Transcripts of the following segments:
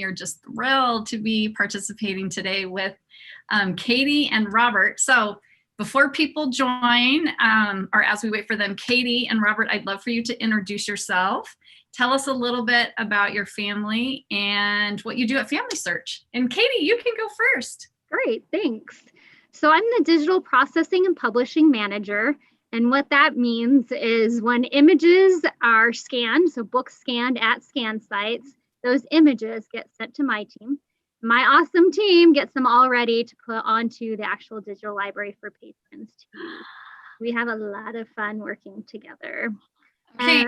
are just thrilled to be participating today with Katie and Robert. So before people join, or as we wait for them, Katie and Robert, I'd love for you to introduce yourself. Tell us a little bit about your family and what you do at FamilySearch. And Katie, you can go first. Great, thanks. So I'm the digital processing and publishing manager. And what that means is when images are scanned, so books scanned at scan sites, those images get sent to my team. My awesome team gets them all ready to put onto the actual digital library for patrons to use. We have a lot of fun working together. Okay.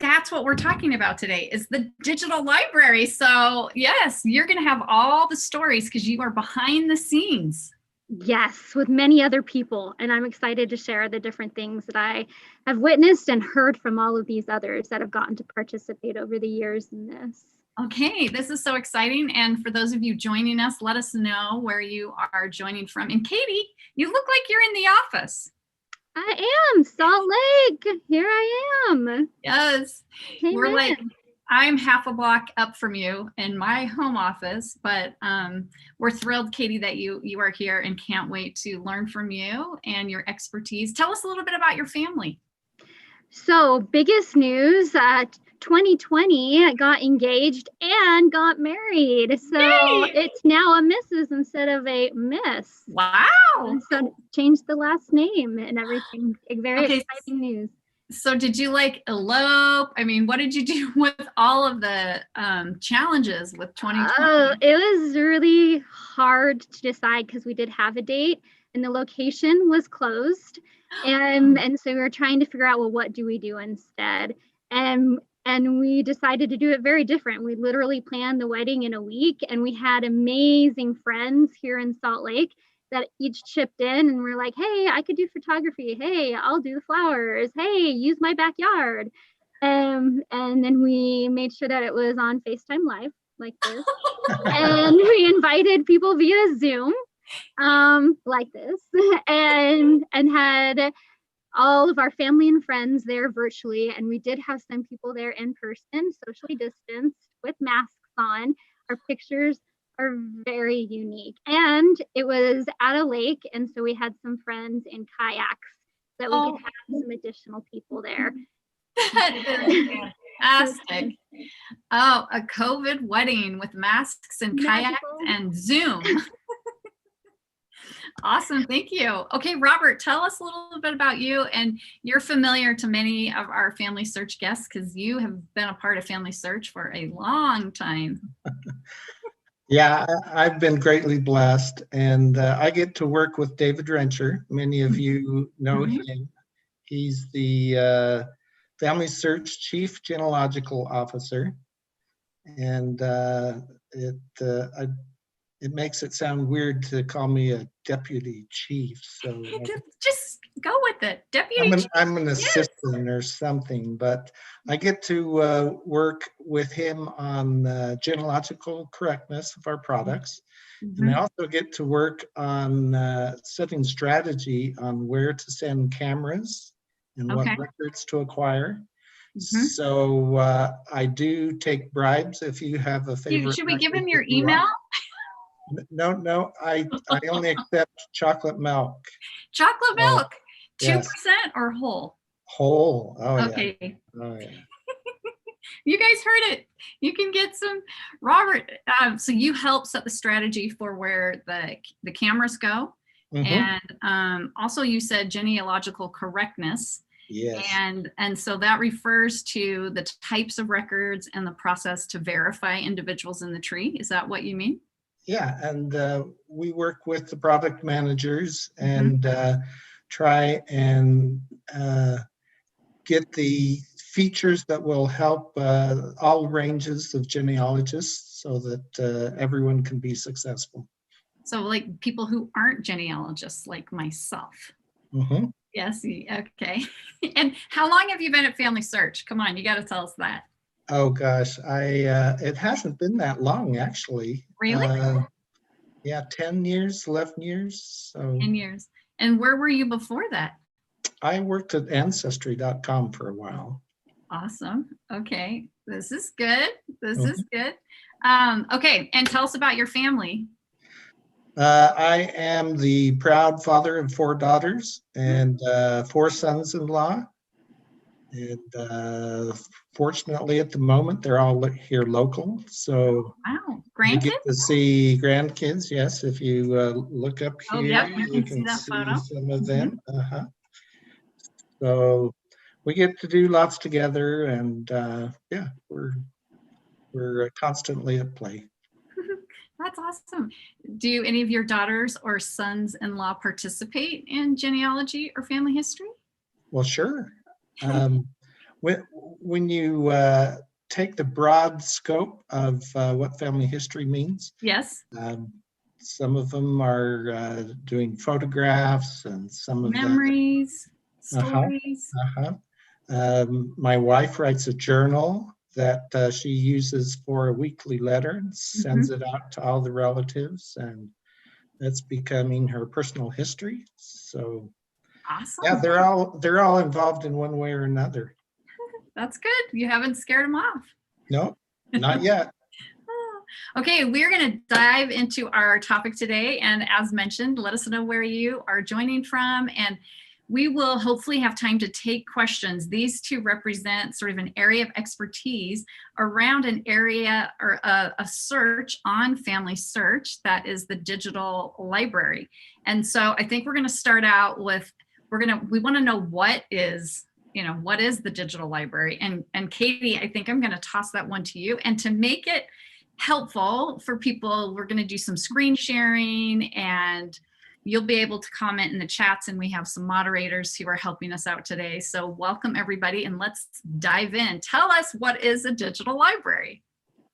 That's what we're talking about today, is the digital library. So yes, you're going to have all the stories because you are behind the scenes. Yes, with many other people. And I'm excited to share the different things that I have witnessed and heard from all of these others that have gotten to participate over the years in this. Okay, this is so exciting. And for those of you joining us, let us know where you are joining from. And Katie, you look like you're in the office. I am, Salt Lake. Here I am. Yes. Amen. We're like, I'm half a block up from you in my home office, but we're thrilled, Katie, that you are here and can't wait to learn from you and your expertise. Tell us a little bit about your family. So biggest news, 2020 got engaged and got married. So Yay! It's now a Mrs. instead of a Miss. Wow. And so changed the last name and everything. Very exciting news. So did you like elope? I mean, what did you do with all of the challenges with 2020? It was really hard to decide because we did have a date and the location was closed. And so we were trying to figure out, well, what do we do instead? And we decided to do it very different. We literally planned the wedding in a week, and we had amazing friends here in Salt Lake that each chipped in, and we're like, hey, I could do photography. Hey, I'll do the flowers. Hey, use my backyard. And then we made sure that it was on FaceTime Live like this. And we invited people via Zoom like this, and had all of our family and friends there virtually. And we did have some people there in person, socially distanced with masks on. Our pictures are very unique. And it was at a lake. And so we had some friends in kayaks that we could have some additional people there. That is fantastic. Oh, a COVID wedding with masks and kayaks and Zoom. Awesome, thank you. Okay, Robert, tell us a little bit about you. And you're familiar to many of our FamilySearch guests because you have been a part of FamilySearch for a long time. Yeah, I've been greatly blessed, and I get to work with David Rencher. Many of you know him. He's the FamilySearch Chief Genealogical Officer, and it makes it sound weird to call me a deputy chief. So just go with it, deputy chief. I'm an assistant or something, but I get to work with him on genealogical correctness of our products. And I also get to work on setting strategy on where to send cameras and what records to acquire. So I do take bribes if you have a favorite. Should we give him your email? No, I only accept chocolate milk. Chocolate milk, 2% or whole? Whole. Oh, okay. Yeah. Oh, yeah. You guys heard it. You can get some, Robert. So you help set the strategy for where the cameras go, and also you said genealogical correctness. Yes. And so that refers to the types of records and the process to verify individuals in the tree. Is that what you mean? Yeah, and we work with the product managers and try and get the features that will help all ranges of genealogists so that everyone can be successful. So like people who aren't genealogists like myself. Yes, okay. And how long have you been at FamilySearch? Come on, you got to tell us that. Oh gosh, it hasn't been that long actually. Really? Yeah, 10 years, 11 years. So 10 years. And where were you before that? I worked at Ancestry.com for a while. Awesome. Okay. This is good. This Mhm. is good. Okay, and tell us about your family. I am the proud father of 4 daughters and 4 sons-in-law. And fortunately, at the moment, they're all here local. So Wow, you get grandkids? to see grandkids. Yes, if you look up Oh, here, yep, we you can see can that see photo. some of Mhm. them. So we get to do lots together, and yeah, we're constantly at play. That's awesome. Do any of your daughters or sons-in-law participate in genealogy or family history? Well, sure. Um, when you take the broad scope of what family history means, Yes. um, some of them are doing photographs, and some of them. Memories, Uh-huh, stories. uh-huh. My wife writes a journal that she uses for a weekly letter and sends Mhm. it out to all the relatives, and that's becoming her personal history. So yeah, Awesome. they're all involved in one way or another. That's good. You haven't scared them off. No, not yet. Okay, we're going to dive into our topic today. And as mentioned, let us know where you are joining from. And we will hopefully have time to take questions. These two represent sort of an area of expertise around an area or a search on FamilySearch, that is the digital library. And so I think we're going to start out with, we want to know what is the digital library. And Katie, I think I'm going to toss that one to you. And to make it helpful for people, we're going to do some screen sharing, and you'll be able to comment in the chats, and we have some moderators who are helping us out today. So welcome everybody, and let's dive in. Tell us, what is a digital library?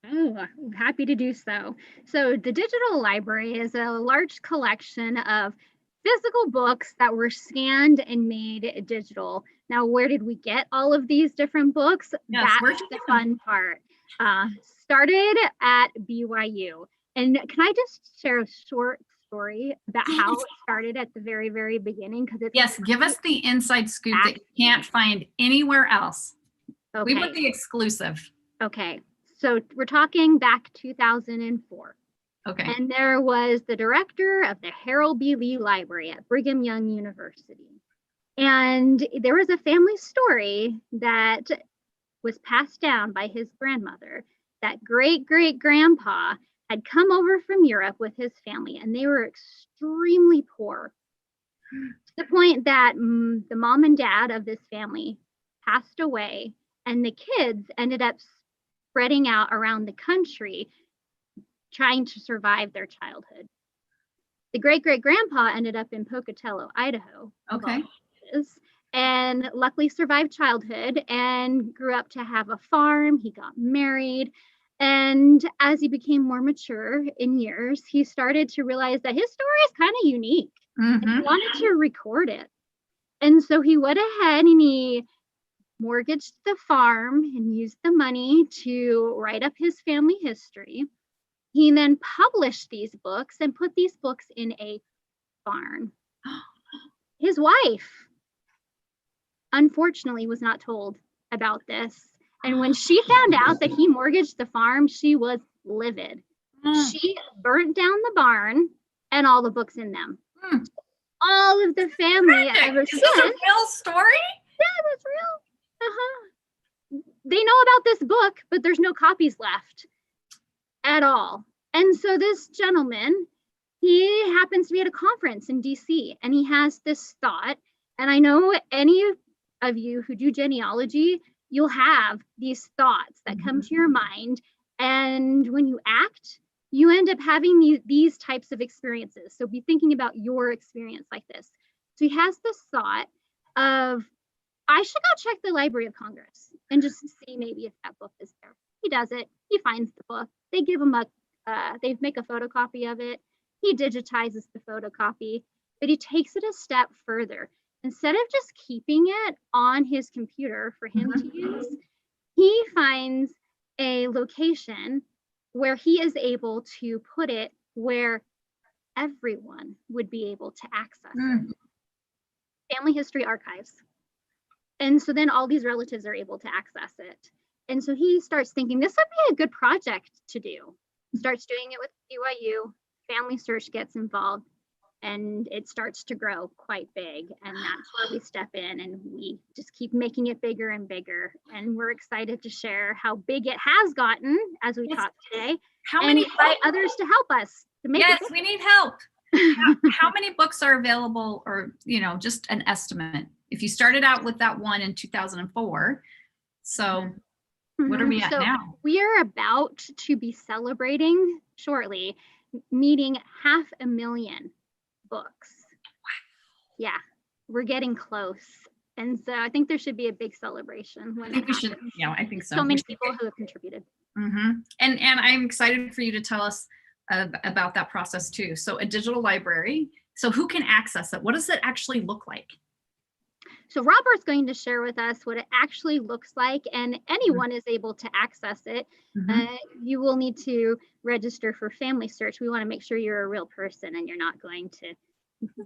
Oh, I'm happy to do so. So the digital library is a large collection of physical books that were scanned and made digital. Now, where did we get all of these different books? Yes, where'd That's you the get them? fun part. Started at BYU. And can I just share a short story about how it started at the very, very beginning? Because it's Yes, give us the inside scoop that you can't find anywhere else. okay. We want the exclusive. Okay, so we're talking back 2004. Okay. And there was the director of the Harold B. Lee Library at Brigham Young University. And there was a family story that was passed down by his grandmother that great-great-grandpa had come over from Europe with his family, and they were extremely poor, to the point that the mom and dad of this family passed away, and the kids ended up spreading out around the country trying to survive their childhood. The great-great-grandpa ended up in Pocatello, Idaho. Okay. And luckily survived childhood and grew up to have a farm. He got married. And as he became more mature in years, he started to realize that his story is kind of unique. And he wanted to record it. And so he went ahead and he mortgaged the farm and used the money to write up his family history. He then published these books and put these books in a barn. His wife, unfortunately, was not told about this. And when she found out that he mortgaged the farm, she was livid. She burnt down the barn and all the books in them. All of the family ever since. Is this a real story? Yeah, that's real. They know about this book, but there's no copies left at all. And so this gentleman, he happens to be at a conference in DC, and he has this thought. And I know any of you who do genealogy, you'll have these thoughts that come to your mind. And when you act, you end up having these types of experiences. So be thinking about your experience like this. So he has this thought of, I should go check the Library of Congress and just see maybe if that book is there. He does it. He finds the book. They give him they make a photocopy of it. He digitizes the photocopy, but he takes it a step further. Instead of just keeping it on his computer for him to use, he finds a location where he is able to put it where everyone would be able to access it. Family History Archives. And so then all these relatives are able to access it. And so he starts thinking this would be a good project to do. Starts doing it with BYU. FamilySearch gets involved, and it starts to grow quite big. And that's where we step in, and we just keep making it bigger and bigger. And we're excited to share how big it has gotten as we talk today. How and many invite others to help us to make Yes, it we need help. How many books are available, or, you know, just an estimate? If you started out with that one in 2004, so what are we at now? We are about to be celebrating shortly, meeting 500,000 books. Wow. Yeah, we're getting close. And so I think there should be a big celebration. I think we should, yeah, I think so. So many people who have contributed. And I'm excited for you to tell us about that process too. So a digital library. So who can access it? What does it actually look like? So Robert's going to share with us what it actually looks like, and anyone is able to access it. You will need to register for FamilySearch. We want to make sure you're a real person and you're not going to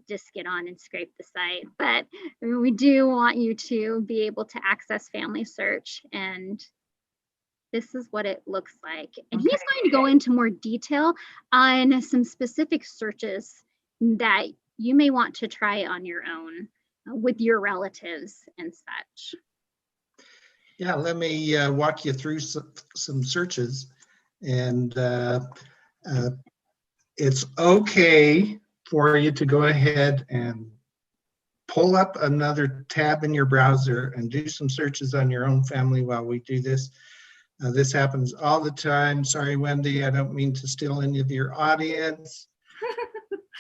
just get on and scrape the site. But we do want you to be able to access FamilySearch, and this is what it looks like. And he's going to go into more detail on some specific searches that you may want to try on your own with your relatives and such. Yeah, let me walk you through some searches. And it's okay for you to go ahead and pull up another tab in your browser and do some searches on your own family while we do this. This happens all the time. Sorry, Wendy, I don't mean to steal any of your audience,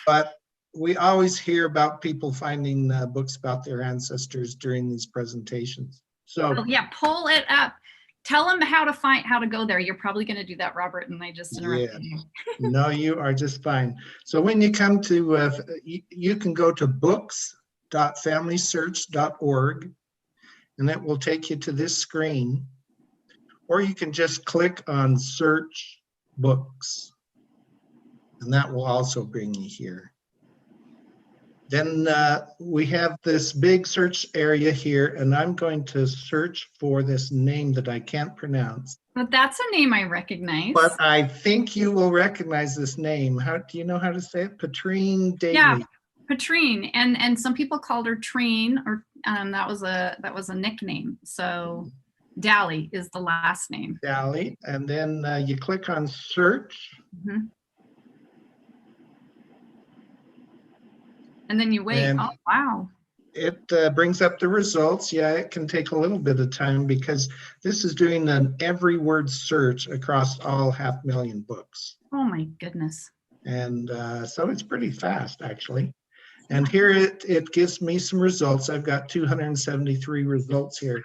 but we always hear about people finding books about their ancestors during these presentations. So yeah, pull it up. Tell them how to go there. You're probably going to do that, Robert, and I just interrupted you. No, you are just fine. So when you come to, you can go to books.familysearch.org, and it will take you to this screen, or you can just click on search books, and that will also bring you here. Then we have this big search area here, and I'm going to search for this name that I can't pronounce. But that's a name I recognize. But I think you will recognize this name. How do you know how to say it? Patrine Daly. Yeah, Patrine, and some people called her Trine, or that was a nickname. So Daly is the last name. Daly, and then you click on search. And then you wait. Oh, wow. It brings up the results. Yeah, it can take a little bit of time because this is doing an every word search across all 500,000 books. Oh my goodness. And so it's pretty fast, actually. And here it gives me some results. I've got 273 results here.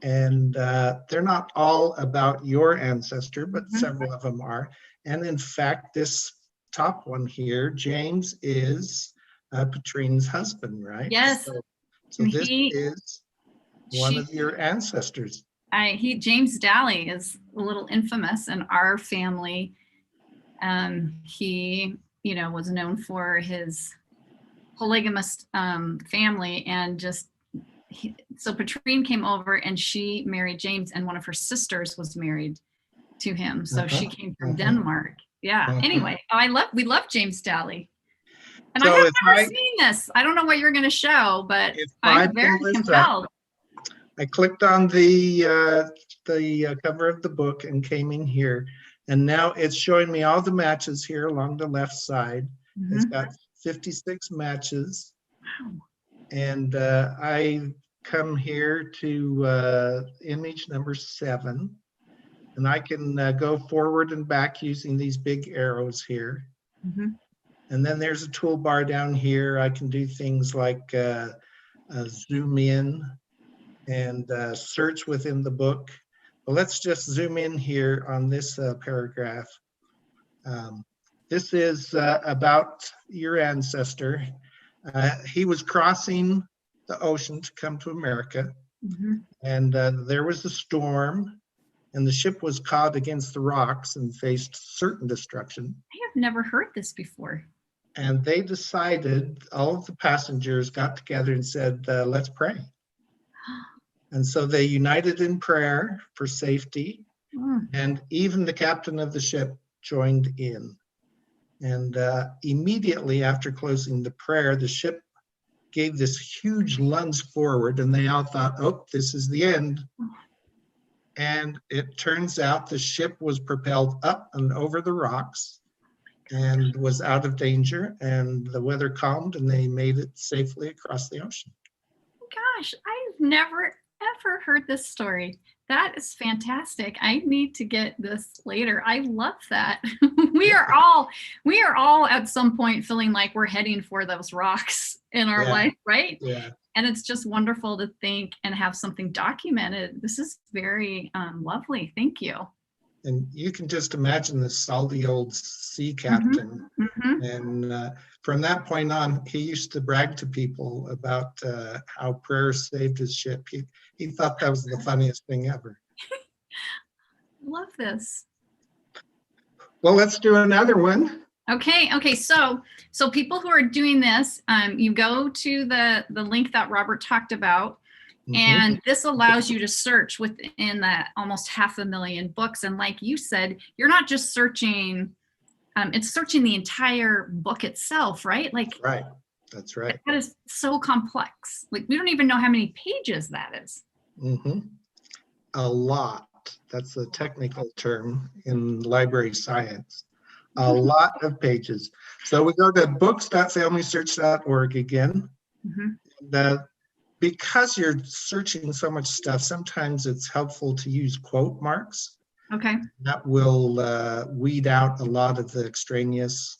And they're not all about your ancestor, but several of them are. And in fact, this top one here, James, is Patrine's husband, right? Yes. So this is one of your ancestors. James Daly is a little infamous in our family. He, was known for his polygamous family, and so Patrine came over and she married James, and one of her sisters was married to him. So she came from Denmark. Yeah. Anyway, we love James Daly. And so I have never seen this. I don't know what you're going to show, but I'm very compelled. I clicked on the cover of the book and came in here, and now it's showing me all the matches here along the left side. It's got 56 matches. Wow. And I come here to image number 7, and I can go forward and back using these big arrows here. And then there's a toolbar down here. I can do things like zoom in and search within the book. But let's just zoom in here on this paragraph. This is about your ancestor. He was crossing the ocean to come to America, and there was a storm, and the ship was caught against the rocks and faced certain destruction. I have never heard this before. And they decided, all of the passengers got together and said, let's pray. And so they united in prayer for safety, Mm. and even the captain of the ship joined in. And immediately after closing the prayer, the ship gave this huge lunge forward, and they all thought, oh, this is the end. And it turns out the ship was propelled up and over the rocks and was out of danger, and the weather calmed, and they made it safely across the ocean. Gosh, I've never ever heard this story. That is fantastic. I need to get this later. I love that. we are all at some point feeling like we're heading for those rocks in our life, right? Yeah. And it's just wonderful to think and have something documented. This is very lovely. Thank you. And you can just imagine this salty old sea captain. Mm-hmm. And from that point on, he used to brag to people about how prayer saved his ship. He thought that was the funniest thing ever. Love this. Well, let's do another one. Okay. So people who are doing this, you go to the link that Robert talked about, and this allows you to search within that almost 500,000 books. And like you said, you're not just searching, it's searching the entire book itself, right? Like, right. That's right. That is so complex. Like, we don't even know how many pages that is. A lot. That's the technical term in library science. A lot of pages. So we go to books.familysearch.org again. Because you're searching so much stuff, sometimes it's helpful to use quote marks. Okay. That will weed out a lot of the extraneous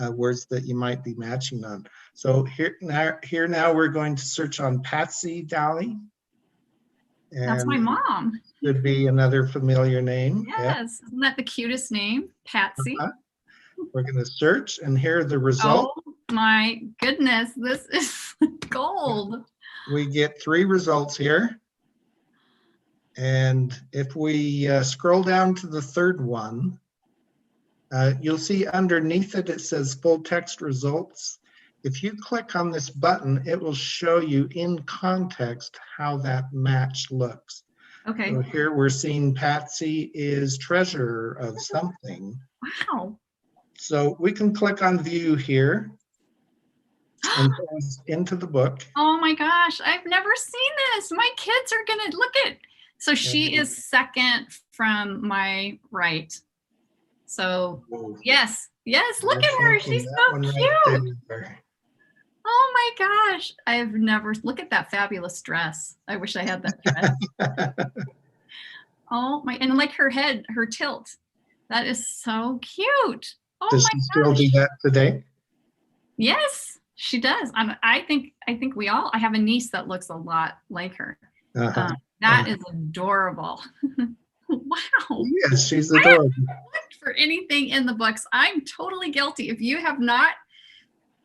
words that you might be matching on. So here now we're going to search on Patsy Dally. And that's my mom. Could be another familiar name. Yes. Isn't that the cutest name? Patsy. We're going to search, and here are the results. Oh my goodness, this is gold. We get 3 results here. And if we scroll down to the 3rd one, you'll see underneath it, it says full text results. If you click on this button, it will show you in context how that match looks. Okay. So here we're seeing Patsy is treasurer of something. Wow. So we can click on view here and go into the book. Oh my gosh, I've never seen this. My kids are gonna look at. So she is second from my right. So yes, look at her. She's so cute. Oh my gosh, I've never, look at that fabulous dress. I wish I had that dress. Oh my, and like her head, her tilt. That is so cute. Oh does she still do that today? Yes, she does. I think we all, I have a niece that looks a lot like her. That is adorable. Wow. Yes, she's adorable. I haven't looked for anything in the books. I'm totally guilty. If you have not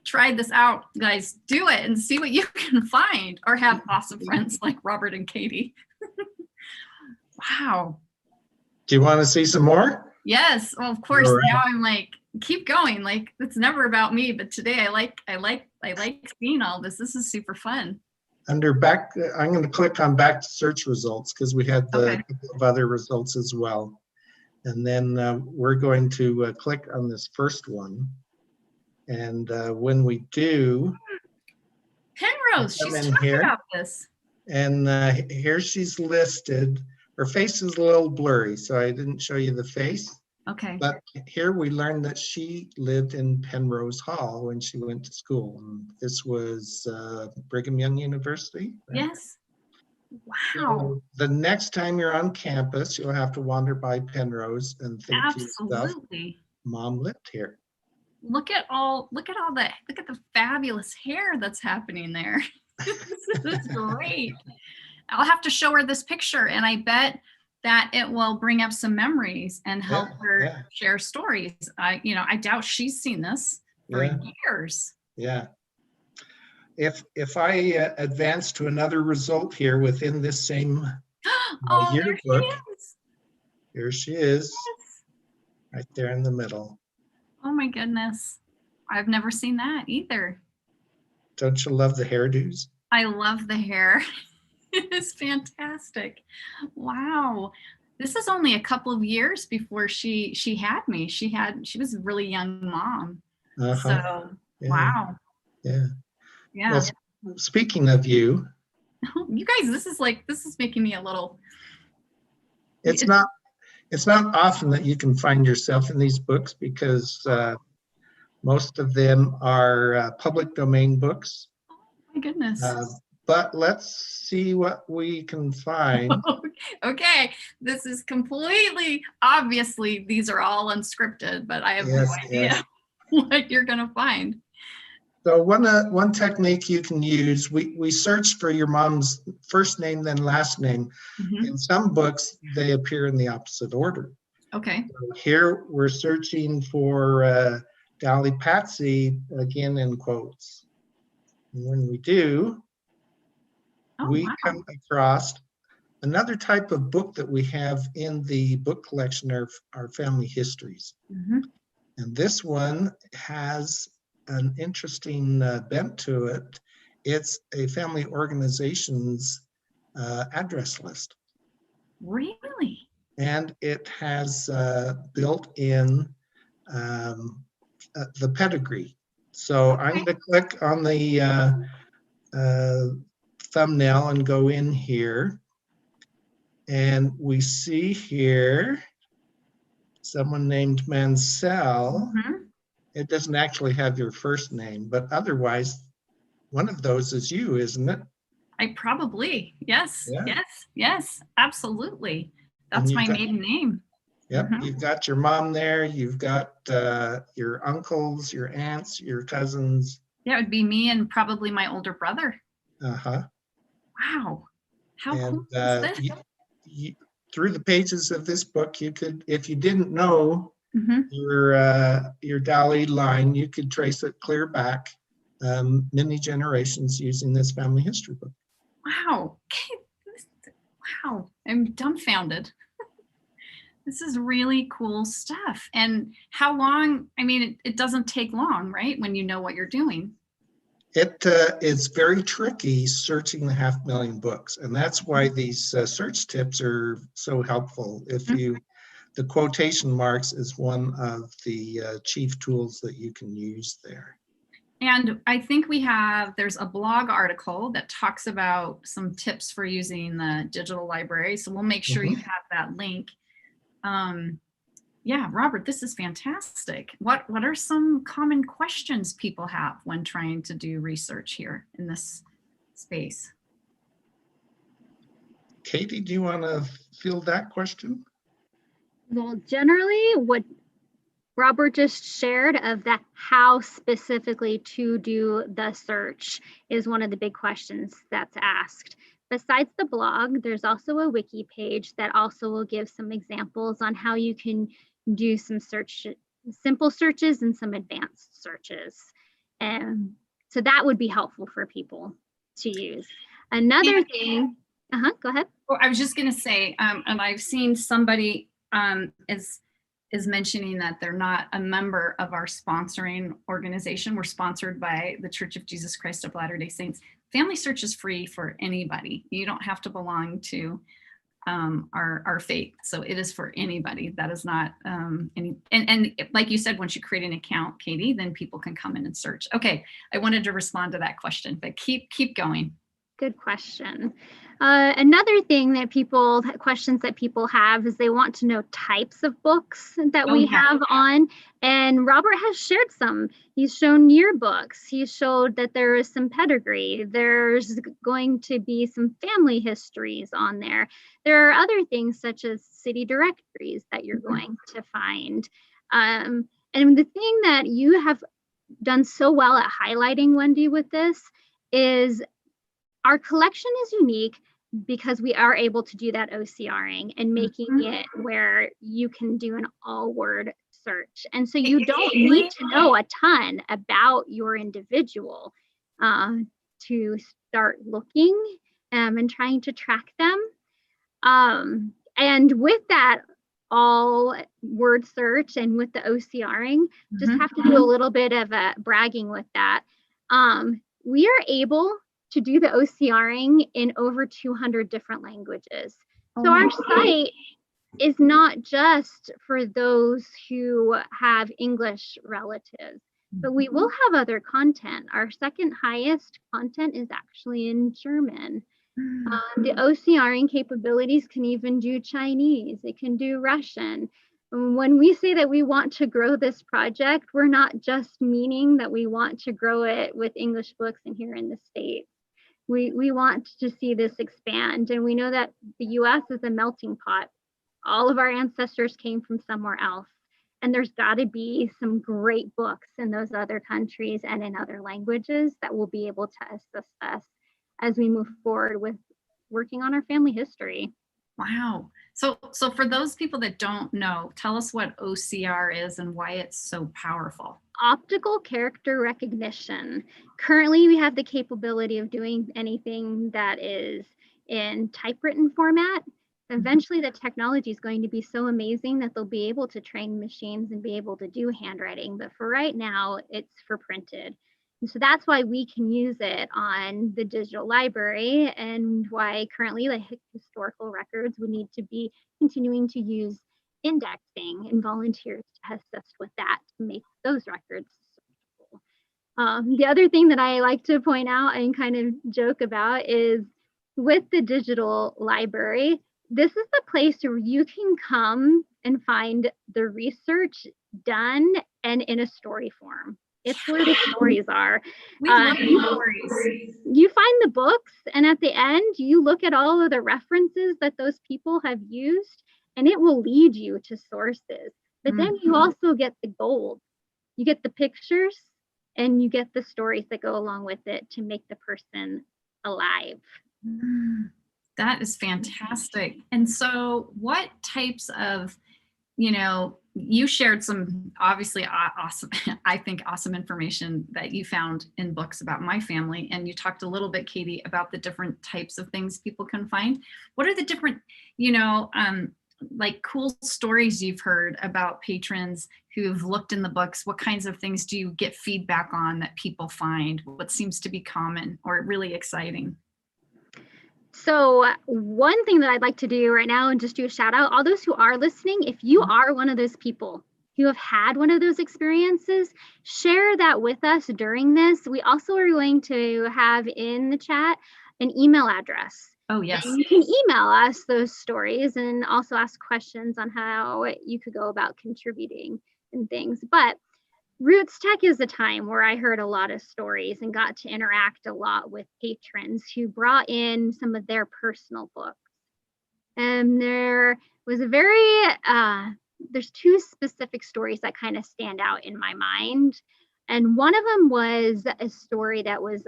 tried this out, guys, do it and see what you can find, or have awesome friends like Robert and Katie. Wow. Do you want to see some more? Yes. Well, of course. Right. Now I'm like, keep going. Like, it's never about me, but today I like seeing all this. This is super fun. Under back, I'm going to click on back to search results because we had the couple of other results as well. And then we're going to click on this first one. And when we do, Penrose, she's talking about this. And here she's listed. Her face is a little blurry, so I didn't show you the face. Okay. But here we learned that she lived in Penrose Hall when she went to school. And this was Brigham Young University. Right? Yes. Wow. So the next time you're on campus, you'll have to wander by Penrose and think to yourself, Mom lived here. Look at the fabulous hair that's happening there. This is great. I'll have to show her this picture, and I bet that it will bring up some memories and help her share stories. I doubt she's seen this for years. Yeah. If I advance to another result here within this same yearbook, here she is, right there in the middle. Oh my goodness. I've never seen that either. Don't you love the hairdos? I love the hair. It is fantastic. Wow. This is only a couple of years before she had me. She was a really young mom. So Yeah. wow. Yeah. Yeah. Well, speaking of you, you guys, this is making me a little. It's not often that you can find yourself in these books because most of them are public domain books. Oh my goodness. But let's see what we can find. Okay, this is completely, obviously, these are all unscripted, but I have no idea what you're going to find. So one technique you can use, we search for your mom's first name, then last name. In some books, they appear in the opposite order. Okay. So here we're searching for Dolly Patsy, again in quotes. And when we do, we come across another type of book that we have in the book collection, our family histories. And this one has an interesting bent to it. It's a family organization's address list. Really? And it has built in the pedigree. So I'm going to click on the thumbnail and go in here. And we see here someone named Mansell. It doesn't actually have your first name, but otherwise, one of those is you, isn't it? I probably, yes, yes, absolutely. That's my maiden name. Yep, you've got your mom there, you've got your uncles, your aunts, your cousins. Yeah, it would be me and probably my older brother. Wow, how cool is this? Through the pages of this book, you could, if you didn't know your Dolly line, you could trace it clear back many generations using this family history book. Wow. Wow. I'm dumbfounded. This is really cool stuff. And how long? I mean, it doesn't take long, right? When you know what you're doing. It's very tricky searching the 500,000 books. And that's why these search tips are so helpful. If the quotation marks is one of the chief tools that you can use there. And I think there's a blog article that talks about some tips for using the digital library. So we'll make sure you have that link. Yeah, Robert, this is fantastic. What are some common questions people have when trying to do research here in this space? Katie, do you want to field that question? Well, generally what Robert just shared of that how specifically to do the search is one of the big questions that's asked. Besides the blog, there's also a wiki page that also will give some examples on how you can do some simple searches and some advanced searches. And so that would be helpful for people to use. Another thing, go ahead. Well, I was just going to say, and I've seen somebody is mentioning that they're not a member of our sponsoring organization. We're sponsored by the Church of Jesus Christ of Latter-day Saints. FamilySearch is free for anybody. You don't have to belong to our faith. So it is for anybody. That is not and like you said, once you create an account, Katie, then people can come in and search. Okay, I wanted to respond to that question, but keep going. Good question. Another thing that questions that people have is they want to know types of books that we have on. And Robert has shared some. He's shown yearbooks. He showed that there is some pedigree. There's going to be some family histories on there. There are other things such as city directories that you're going to find. And the thing that you have done so well at highlighting, Wendy, with this is our collection is unique because we are able to do that OCRing and making it where you can do an all-word search. And so you don't need to know a ton about your individual to start looking and trying to track them. And with that all-word search and with the OCRing, just have to do a little bit of bragging with that. We are able to do the OCRing in over 200 different languages. Oh So my our God. site is not just for those who have English relatives, but we will have other content. Our second highest content is actually in German. The OCRing capabilities can even do Chinese. It can do Russian. When we say that we want to grow this project, we're not just meaning that we want to grow it with English books and here in the States. We want to see this expand, and we know that the US is a melting pot. All of our ancestors came from somewhere else, and there's got to be some great books in those other countries and in other languages that will be able to assist us as we move forward with working on our family history. Wow. So for those people that don't know, tell us what OCR is and why it's so powerful. Optical character recognition. Currently, we have the capability of doing anything that is in typewritten format. Eventually, the technology is going to be so amazing that they'll be able to train machines and be able to do handwriting. But for right now, it's for printed. And so that's why we can use it on the digital library, and why currently the historical records would need to be continuing to use indexing and volunteers to assist with that to make those records searchable. The other thing that I like to point out and kind of joke about is with the digital library, this is the place where you can come and find the research done and in a story form. It's where the stories are. We love stories. You find the books, and at the end, you look at all of the references that those people have used, and it will lead you to sources. But then you also get the gold. You get the pictures, and you get the stories that go along with it to make the person alive. That is fantastic. And so what types of, you shared some obviously awesome, I think awesome information that you found in books about my family. And you talked a little bit, Katie, about the different types of things people can find. What are the different, like cool stories you've heard about patrons who've looked in the books? What kinds of things do you get feedback on that people find? What seems to be common or really exciting? So one thing that I'd like to do right now and just do a shout out, all those who are listening, if you are one of those people who have had one of those experiences, share that with us during this. We also are going to have in the chat an email address. Oh, yes. And you can email us those stories and also ask questions on how you could go about contributing and things. But Roots Tech is a time where I heard a lot of stories and got to interact a lot with patrons who brought in some of their personal books. And there was there's two specific stories that kind of stand out in my mind. And one of them was a story that was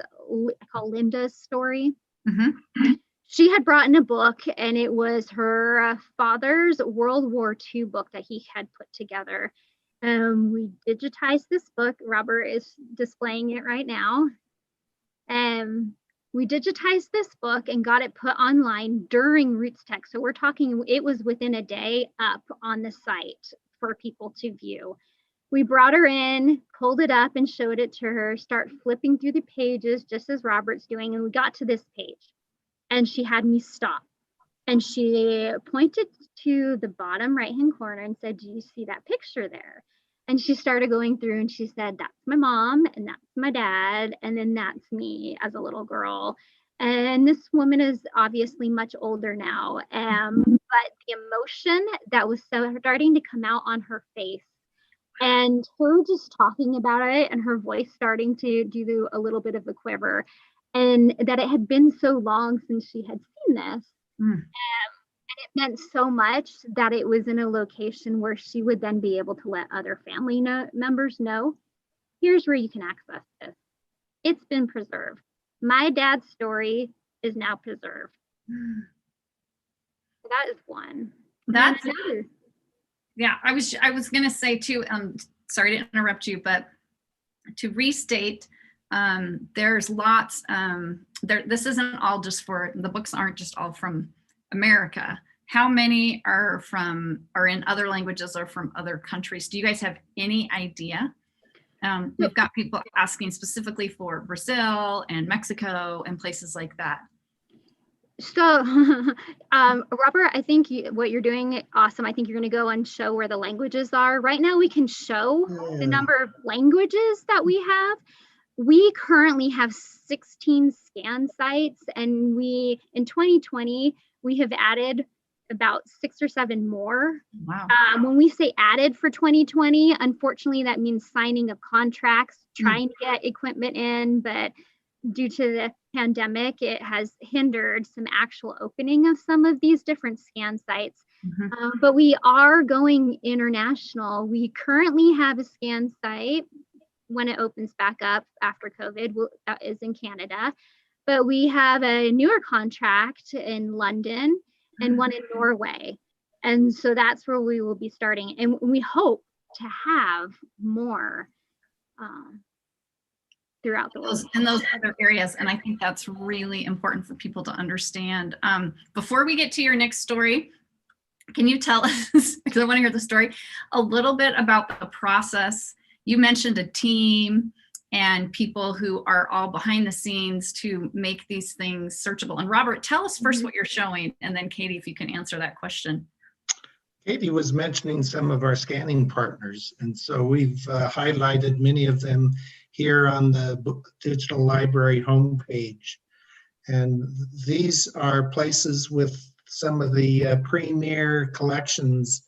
called Linda's story. Mm-hmm. She had brought in a book, and it was her father's World War II book that he had put together. We digitized this book. Robert is displaying it right now. We digitized this book and got it put online during Roots Tech. So we're talking, it was within a day up on the site for people to view. We brought her in, pulled it up and showed it to her, start flipping through the pages just as Robert's doing. And we got to this page and she had me stop. And she pointed to the bottom right-hand corner and said, "Do you see that picture there?" And she started going through and she said, "That's my mom, and that's my dad, and then that's me as a little girl." And this woman is obviously much older now, but the emotion that was starting to come out on her face, and her just talking about it and her voice starting to do a little bit of a quiver, and that it had been so long since she had seen this. And it meant so much that it was in a location where she would then be able to let other family members know, here's where you can access this. It's been preserved. My dad's story is now preserved. That is one. That's yeah. I was gonna say too. Sorry to interrupt you, but to restate, there's lots. This isn't all just for the books. Aren't just all from America. How many are in other languages or from other countries? Do you guys have any idea? We've got people asking specifically for Brazil and Mexico and places like that. So, Robert, I think what you're doing, awesome. I think you're going to go and show where the languages are. Right now, we can show the number of languages that we have. We currently have 16 scan sites, and in 2020, we have added about 6 or 7 more. Wow. When we say added for 2020, unfortunately, that means signing of contracts, trying to get equipment in, but due to the pandemic, it has hindered some actual opening of some of these different scan sites. But we are going international. We currently have a scan site when it opens back up after COVID, that is in Canada. But we have a newer contract in London and one in Norway. And so that's where we will be starting. And we hope to have more throughout the world. In those other areas. And I think that's really important for people to understand. Before we get to your next story, can you tell us, because I want to hear the story, a little bit about the process? You mentioned a team and people who are all behind the scenes to make these things searchable. And Robert, tell us first what you're showing, and then Katie, if you can answer that question. Katie was mentioning some of our scanning partners, and so we've highlighted many of them here on the Digital Library homepage. And these are places with some of the premier collections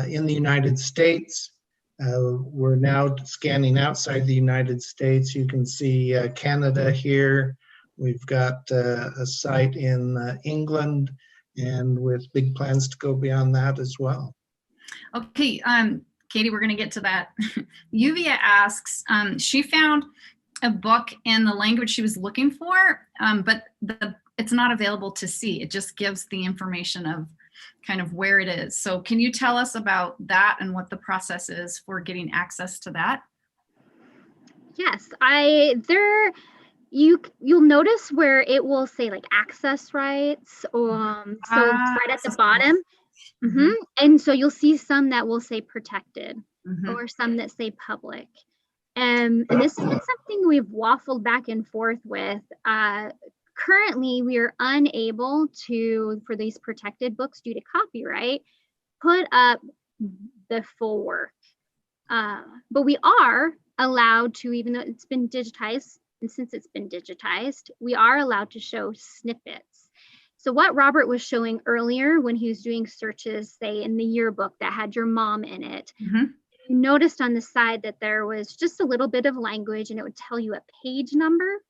in the United States. We're now scanning outside the United States. You can see Canada here. We've got a site in England, and with big plans to go beyond that as well. Okay, Katie, we're going to get to that. Yuvia asks, she found a book in the language she was looking for, but it's not available to see. It just gives the information of kind of where it is. So can you tell us about that and what the process is for getting access to that? Yes, you'll notice where it will say like access rights, or so it's right at the bottom. And so you'll see some that will say protected or some that say public. And this is something we've waffled back and forth with. Currently, we are unable to, for these protected books due to copyright, put up the full work. But we are allowed to, even though it's been digitized, and since it's been digitized, we are allowed to show snippets. So what Robert was showing earlier when he was doing searches, say in the yearbook that had your mom in it, you noticed on the side that there was just a little bit of language, and it would tell you a page number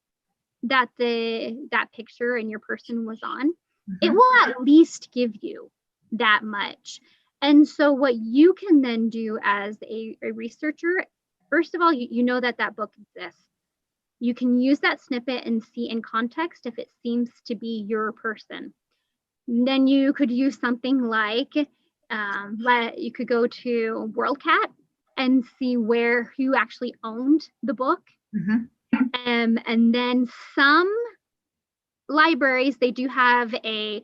that that picture and your person was on. It will at least give you that much. And so what you can then do as a researcher, first of all, you know that book exists. You can use that snippet and see in context if it seems to be your person. Then you could use something like, you could go to WorldCat and see who actually owned the book. And then some libraries, they do have a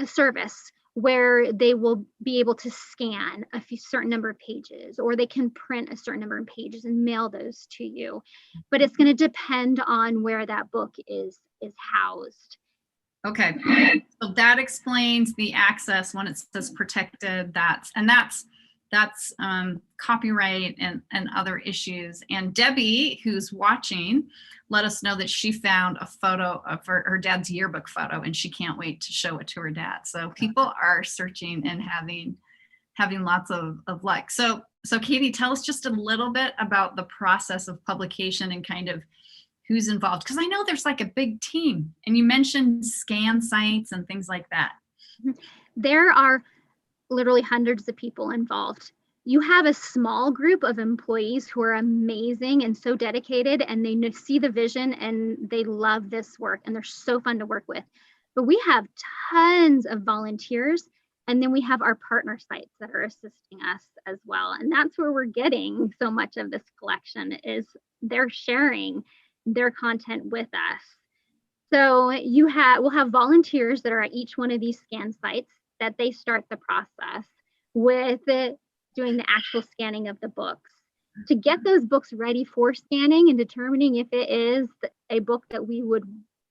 service where they will be able to scan a certain number of pages, or they can print a certain number of pages and mail those to you. But it's going to depend on where that book is housed. Okay, so that explains the access when it says protected. That's copyright and other issues. And Debbie, who's watching, let us know that she found a photo of her dad's yearbook photo, and she can't wait to show it to her dad. So people are searching and having lots of luck. So Katie, tell us just a little bit about the process of publication and kind of who's involved, because I know there's like a big team, and you mentioned scan sites and things like that. There are literally hundreds of people involved. You have a small group of employees who are amazing and so dedicated, and they see the vision and they love this work, and they're so fun to work with. But we have tons of volunteers, and then we have our partner sites that are assisting us as well. And that's where we're getting so much of this collection, is they're sharing their content with us. So we'll have volunteers that are at each one of these scan sites that they start the process with doing the actual scanning of the books. to get those books ready for scanning and determining if it is a book that we would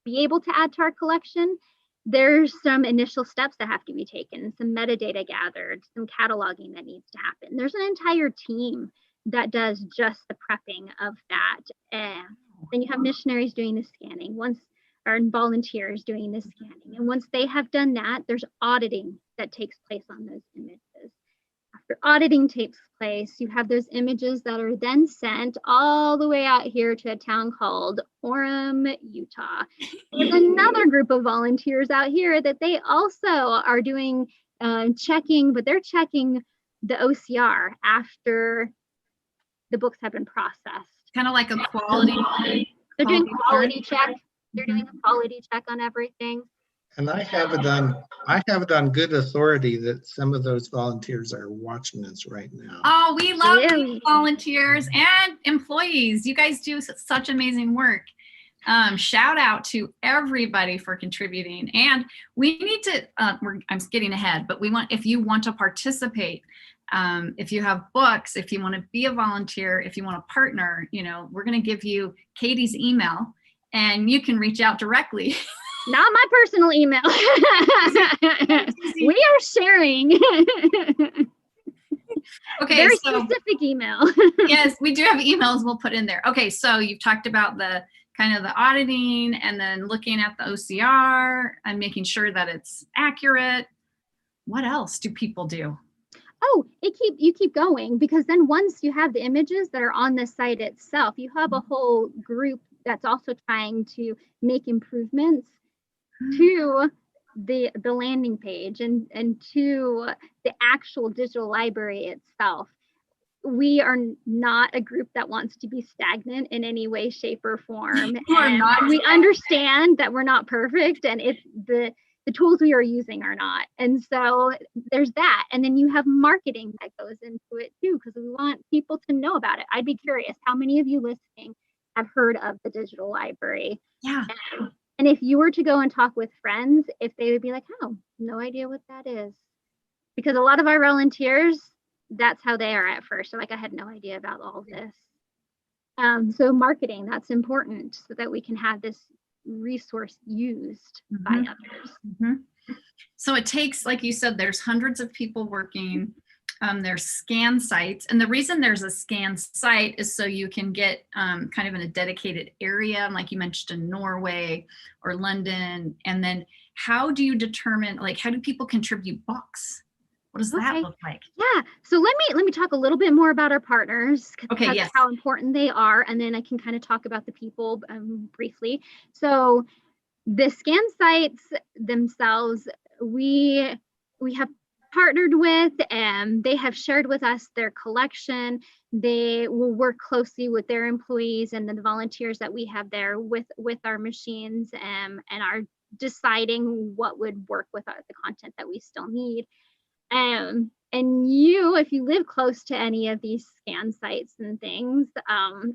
be able to add to our collection, there's some initial steps that have to be taken, some metadata gathered, some cataloging that needs to happen. There's an entire team that does just the prepping of that. Then you have missionaries doing the scanning, or volunteers doing the scanning. And once they have done that, there's auditing that takes place on those images. After auditing takes place, you have those images that are then sent all the way out here to a town called Orem, Utah. There's another group of volunteers out here that they also are doing checking, but they're checking the OCR after the books have been processed. Kind of like a quality. They're doing quality check. They're doing a quality check on everything. And I have it on good authority that some of those volunteers are watching us right now. Oh, we love volunteers and employees. You guys do such amazing work. Shout out to everybody for contributing. And we need to, I'm getting ahead, but if you want to participate, if you have books, if you want to be a volunteer, if you want to partner, we're going to give you Katie's email and you can reach out directly. Not my personal email. We are sharing. Okay, very specific email. Yes, we do have emails we'll put in there. Okay, so you've talked about the kind of the auditing and then looking at the OCR and making sure that it's accurate. What else do people do? Oh, you keep going, because then once you have the images that are on the site itself, you have a whole group that's also trying to make improvements to the landing page and to the actual digital library itself. We are not a group that wants to be stagnant in any way, shape, or form. And we understand that we're not perfect, and it's the tools we are using are not. And so there's that. And then you have marketing that goes into it too, because we want people to know about it. I'd be curious, how many of you listening have heard of the digital library? Yeah. And if you were to go and talk with friends, if they would be like, oh, no idea what that is. Because a lot of our volunteers, that's how they are at first. They're like, I had no idea about all this. So marketing, that's important so that we can have this resource used by others. So it takes, like you said, there's hundreds of people working. There's scan sites. And the reason there's a scan site is so you can get kind of in a dedicated area, like you mentioned in Norway or London. And then how do you determine, like, how do people contribute books? What does that look like? Yeah. So let me talk a little bit more about our partners. Okay. Yes. How important they are. And then I can kind of talk about the people briefly. So the scan sites themselves, we have partnered with, and they have shared with us their collection. They will work closely with their employees and the volunteers that we have there with our machines, and are deciding what would work with the content that we still need. And you, if you live close to any of these scan sites and things,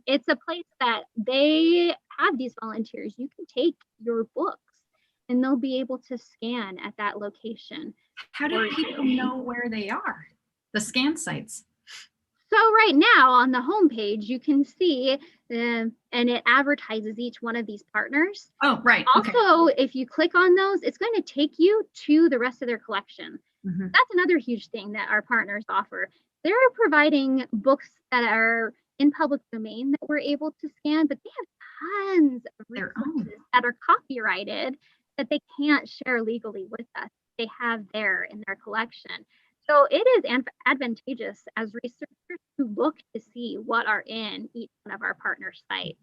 it's a place that they have these volunteers. You can take your books and they'll be able to scan at that location. How do people know where they are, the scan sites? So right now on the homepage, you can see, and it advertises each one of these partners. Oh, right. Also, if you click on those, it's going to take you to the rest of their collection. That's another huge thing that our partners offer. They're providing books that are in public domain that we're able to scan, but they have tons of resources that are copyrighted that they can't share legally with us. They have there in their collection. So it is advantageous as researchers to look to see what are in each one of our partner sites.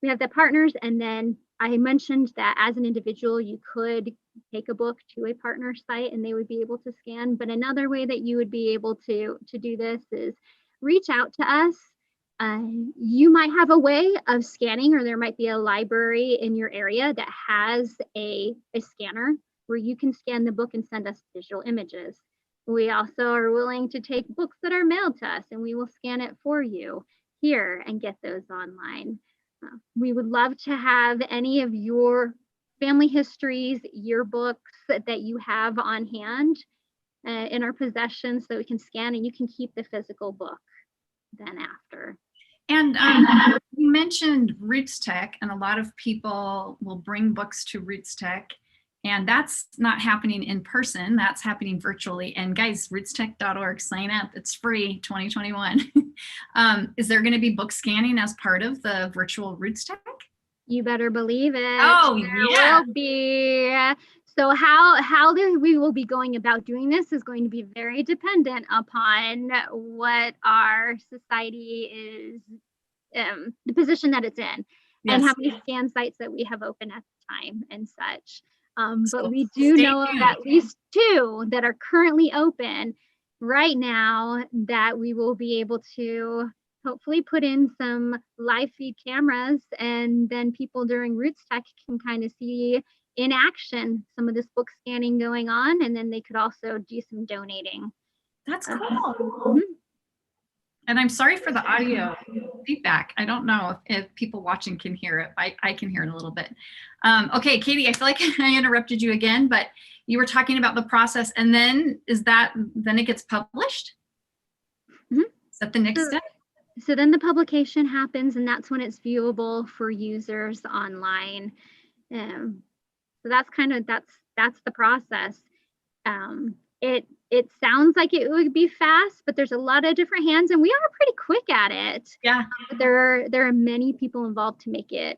We have the partners, and then I mentioned that as an individual, you could take a book to a partner site and they would be able to scan. But another way that you would be able to do this is reach out to us. You might have a way of scanning, or there might be a library in your area that has a scanner where you can scan the book and send us digital images. We also are willing to take books that are mailed to us, and we will scan it for you here and get those online. We would love to have any of your family histories, yearbooks that you have on hand. in our possession so we can scan, and you can keep the physical book then after. And you mentioned Roots Tech, and a lot of people will bring books to Roots Tech, and that's not happening in person, that's happening virtually. And guys, rootstech.org, sign up, it's free 2021. Is there going to be book scanning as part of the virtual Roots Tech? You better believe it. Oh, there yeah. will be. So how we will be going about doing this is going to be very dependent upon what our society is, the position that it's in, and how many scan sites that we have open at the time and such. But we do know of at least 2 that are currently open right now that we will be able to hopefully put in some live feed cameras, and then people during Roots Tech can kind of see in action some of this book scanning going on, and then they could also do some donating. That's cool. And I'm sorry for the audio feedback. I don't know if people watching can hear it. I can hear it a little bit. Okay, Katie, I feel like I interrupted you again, but you were talking about the process, and then then it gets published? Is that the next step? So then the publication happens, and that's when it's viewable for users online. So that's that's the process. It sounds like it would be fast, but there's a lot of different hands, and we are pretty quick at it. Yeah. But there are many people involved to make it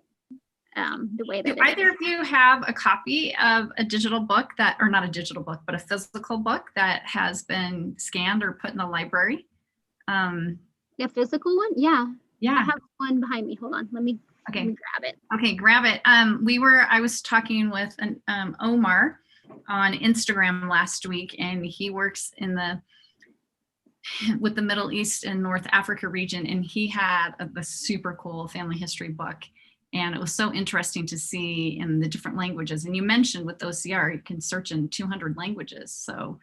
the way that Do either of you have a copy of a digital book or not a digital book, but a physical book that has been scanned or put in the library? A physical one? Yeah. Yeah. I have one behind me. Hold on. Let me grab it. Okay, grab it. I was talking with Omar on Instagram last week, and he works with the Middle East and North Africa region, and he had the super cool family history book, and it was so interesting to see in the different languages. And you mentioned with OCR you can search in 200 languages. So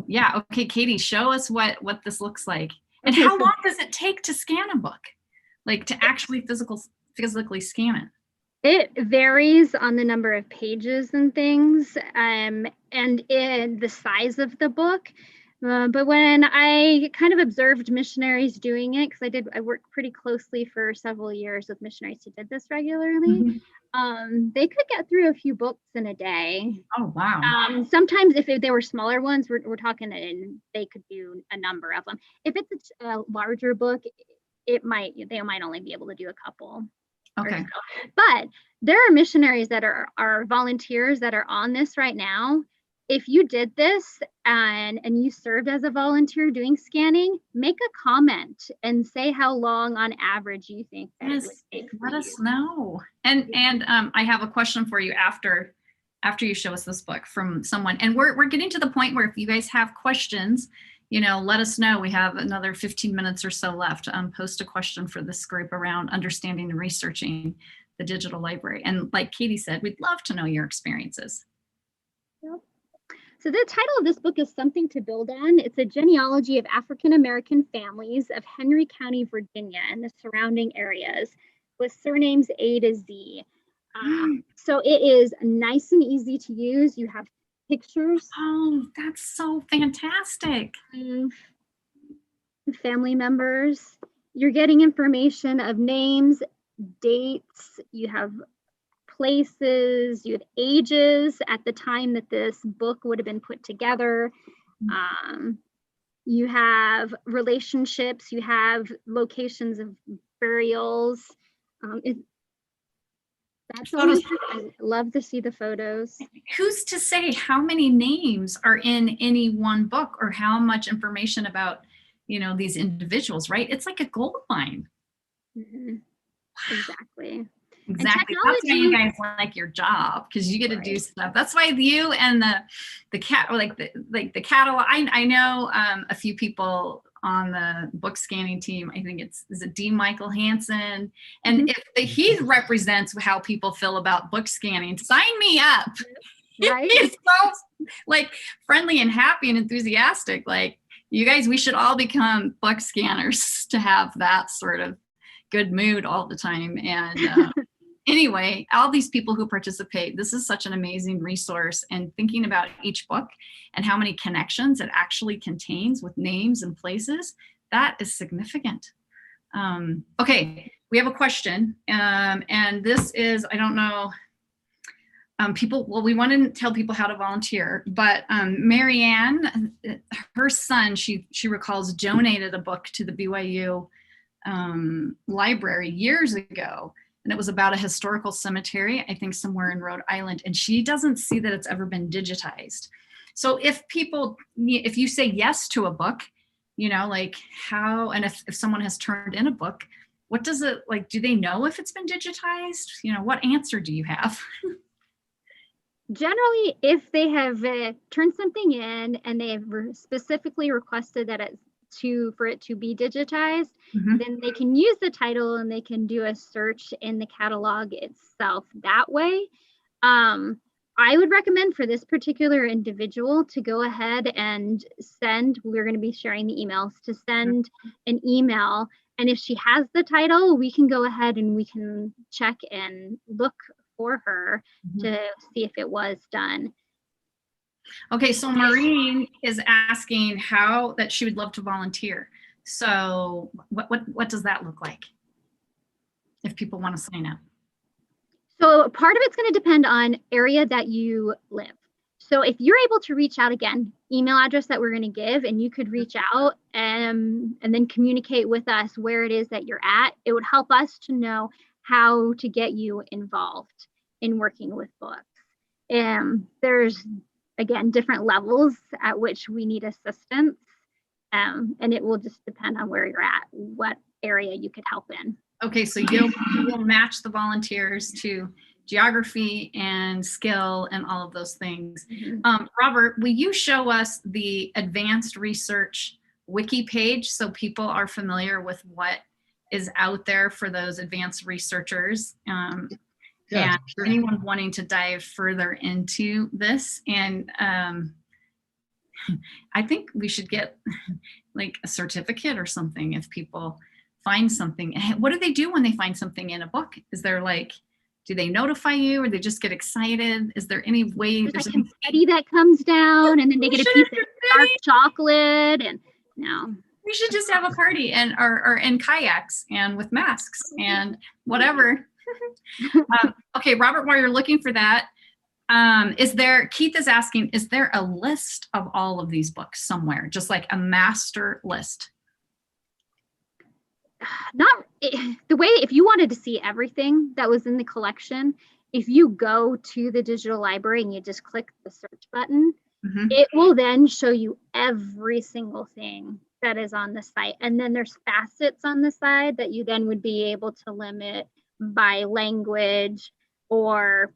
yeah, okay, Katie, show us what this looks like. And how long does it take to scan a book, like to actually physically scan it? It varies on the number of pages and things, and in the size of the book. But when I kind of observed missionaries doing it, because I worked pretty closely for several years with missionaries who did this regularly, they could get through a few books in a day. Oh, wow. Sometimes if they were smaller ones, we're talking, and they could do a number of them. If it's a larger book, they might only be able to do a couple. Okay. So. But there are missionaries that are volunteers that are on this right now. If you did this and you served as a volunteer doing scanning, make a comment and say how long on average you think that it would take. Let us know. And I have a question for you after you show us this book from someone. And we're getting to the point where if you guys have questions, let us know. We have another 15 minutes or so left. Post a question for this group around understanding and researching the digital library. And like Katie said, we'd love to know your experiences. Yep. So the title of this book is Something to Build On. It's a genealogy of African-American families of Henry County, Virginia, and the surrounding areas with surnames A to Z. So it is nice and easy to use. You have pictures. Oh, that's so fantastic. Family members. You're getting information of names, dates. You have places. You have ages at the time that this book would have been put together. You have relationships. You have locations of burials. I love to see the photos. Who's to say how many names are in any one book or how much information about, these individuals, right? It's like a gold mine. Wow. Exactly. Exactly. That's why you guys like your job, because you get to do stuff. That's why you and the cat, or like the catalog. I know a few people on the book scanning team. I think is it D. Michael Hansen, and if he represents how people feel about book scanning, sign me up. Right? He's so friendly and happy and enthusiastic. Like, you guys, we should all become book scanners to have that sort of good mood all the time. And Anyway, all these people who participate, this is such an amazing resource, and thinking about each book and how many connections it actually contains with names and places, that is significant. Okay, we have a question, and this is, I don't know, we want to tell people how to volunteer, but Marianne, her son, she recalls, donated a book to the BYU library years ago. And it was about a historical cemetery, I think somewhere in Rhode Island. And she doesn't see that it's ever been digitized. So if you say yes to a book, like how, and if someone has turned in a book, what does it, like, do they know if it's been digitized? What answer do you have? Generally, if they have turned something in and they have specifically requested that for it to be digitized, then they can use the title and they can do a search in the catalog itself that way. I would recommend for this particular individual to go ahead and we're going to be sharing the emails, to send an email. And if she has the title, we can go ahead and we can check and look for her to see if it was done. Okay, so Maureen is asking that she would love to volunteer. So what does that look like if people want to sign up? So part of it's going to depend on area that you live. So if you're able to reach out, again, email address that we're going to give, and you could reach out and then communicate with us where it is that you're at, it would help us to know how to get you involved in working with books. And there's, again, different levels at which we need assistance. And it will just depend on where you're at, what area you could help in. Okay, so you'll match the volunteers to geography and skill and all of those things. Robert, will you show us the advanced research wiki page so people are familiar with what is out there for those advanced researchers? And sure. Anyone wanting to dive further into this. And I think we should get like a certificate or something if people find something. What do they do when they find something in a book? Is there do they notify you, or they just get excited? Is there any way? There's like confetti that comes down, and then they get a piece of dark chocolate, and we should just have a party or in kayaks and with masks and whatever. Okay, Robert, while you're looking for that, Keith is asking, is there a list of all of these books somewhere, just like a master list? If you wanted to see everything that was in the collection, if you go to the digital library and you just click the search button, it will then show you every single thing that is on the site. And then there's facets on the side that you then would be able to limit by language or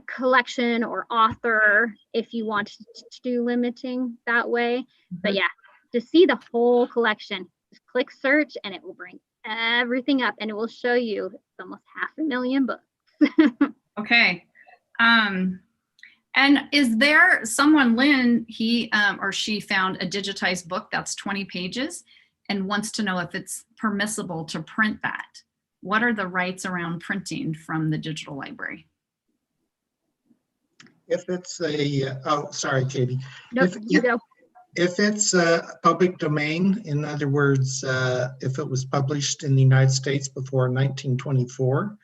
collection or author if you want to do limiting that way. But yeah, to see the whole collection, just click search and it will bring everything up, and it will show you it's almost 500,000 books. Okay. And is there someone, Lynn, he or she found a digitized book that's 20 pages and wants to know if it's permissible to print that? What are the rights around printing from the digital library? If it's sorry, Katie. Nope, you go. If it's a public domain, in other words, if it was published in the United States before 1924,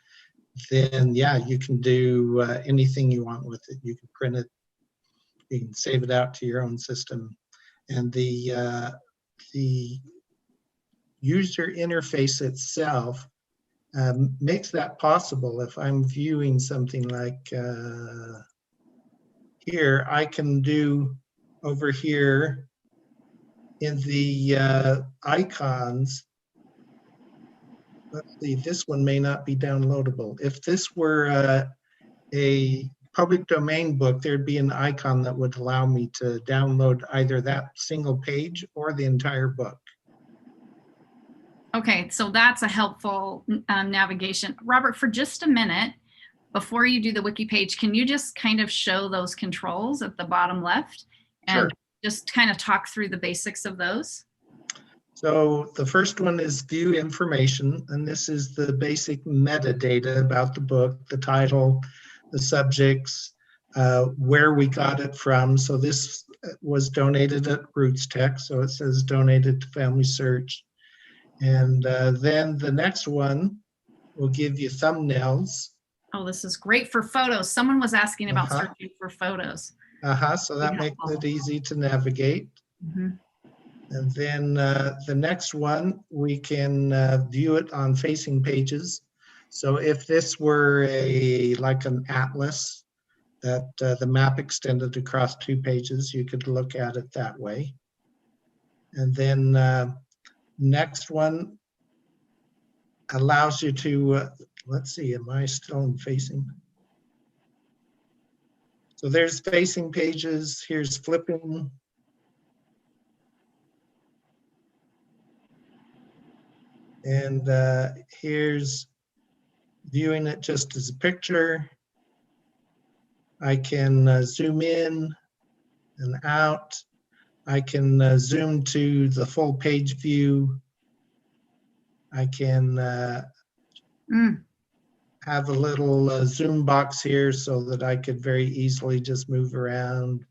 then yeah, you can do anything you want with it. You can print it, you can save it out to your own system. And the user interface itself makes that possible. If I'm viewing something like here, I can do over here in the icons. Let's see, this one may not be downloadable. If this were a public domain book, there'd be an icon that would allow me to download either that single page or the entire book. Okay, so that's a helpful navigation. Robert, for just a minute, before you do the wiki page, can you just kind of show those controls at the bottom left and Sure. just kind of talk through the basics of those? So the first one is view information, and this is the basic metadata about the book, the title, the subjects, where we got it from. So this was donated at Roots Tech, so it says donated to FamilySearch. And then the next one will give you thumbnails. Oh, this is great for photos. Someone was asking about searching for photos. So that makes it easy to navigate. And then the next one, we can view it on facing pages. So if this were like an atlas that the map extended across 2 pages, you could look at it that way. And then next one allows you to, let's see, am I still in facing? So there's facing pages, here's flipping. And here's viewing it just as a picture. I can zoom in and out. I can zoom to the full page view. I can have a little zoom box here so that I could very easily just move around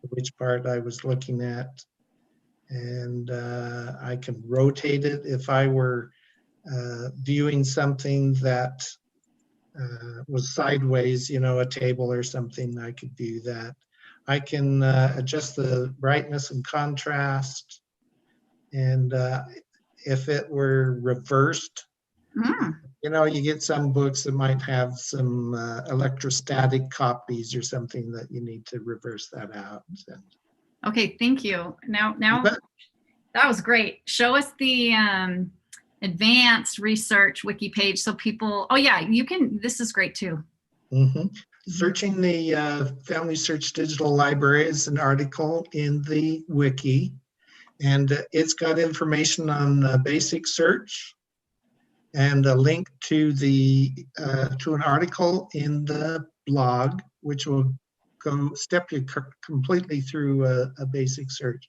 which part I was looking at. And I can rotate it if I were viewing something that was sideways, you know, a table or something, I could view that. I can adjust the brightness and contrast. And if it were reversed, you know, you get some books that might have some electrostatic copies or something that you need to reverse that out. Okay, thank you. Now that was great. Show us the advanced research wiki page so people, oh yeah, you can, this is great too. Searching the FamilySearch Digital Library is an article in the wiki, and it's got information on basic search and a link to the to an article in the blog, which will step you completely through a basic search.